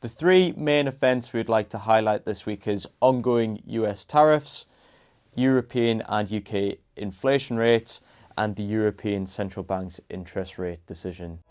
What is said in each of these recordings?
The three main events we'd like to highlight this week is ongoing US tariffs, European and UK inflation rates, and the European Central Bank's interest rate decision.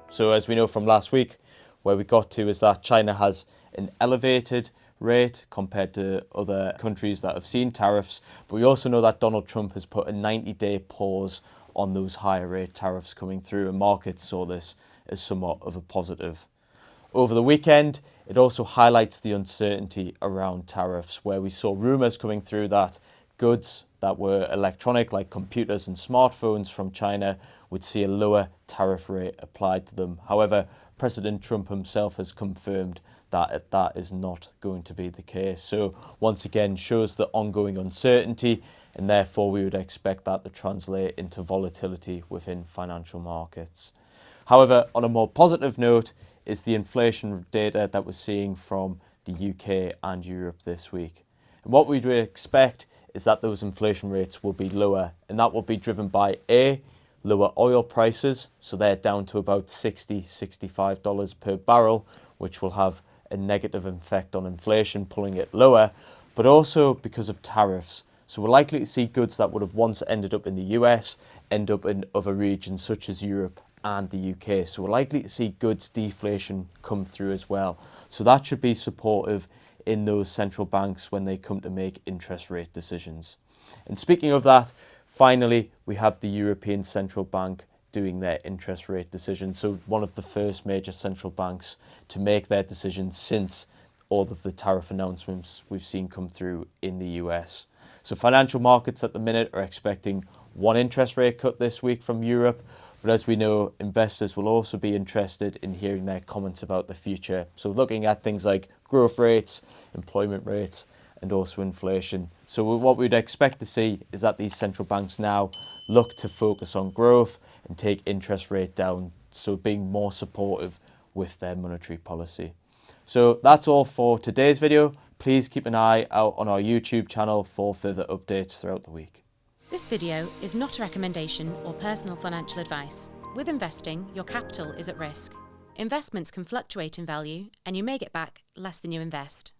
So as we know from last week, where we got to is that China has an elevated rate compared to other countries that have seen tariffs. But we also know that Donald Trump has put a 90-day pause on those higher rate tariffs coming through, and markets saw this as somewhat of a positive. Over the weekend, it also highlights the uncertainty around tariffs, where we saw rumours coming through that goods that were electronic, like computers and smartphones from China, would see a lower tariff rate applied to them. However, President Trump himself has confirmed that that is not going to be the case. So once again, shows the ongoing uncertainty, and therefore we would expect that to translate into volatility within financial markets. However, on a more positive note is the inflation data that we're seeing from the UK and Europe this week. And what we would expect is that those inflation rates will be lower, and that will be driven by lower oil prices, so they're down to about $65 per barrel, which will have a negative effect on inflation, pulling it lower, but also because of tariffs. So we're likely to see goods that would have once ended up in the US end up in other regions such as Europe and the UK. So we're likely to see goods deflation come through as well. So that should be supportive in those central banks when they come to make interest rate decisions. And speaking of that, finally, we have the European Central Bank doing their interest rate decision. So one of the first major central banks to make their decision since all of the tariff announcements we've seen come through in the US. So financial markets at the minute are expecting one interest rate cut this week from Europe. But as we know, investors will also be interested in hearing their comments about the future. So looking at things like growth rates, employment rates, and also inflation. So what we'd expect to see is that these central banks now look to focus on growth and take interest rate down, so being more supportive with their monetary policy. So that's all for today's video. Please keep an eye out on our YouTube channel for further updates throughout the week. This video is not a recommendation or personal financial advice. With investing, your capital is at risk. Investments can fluctuate in value, and you may get back less than you invest.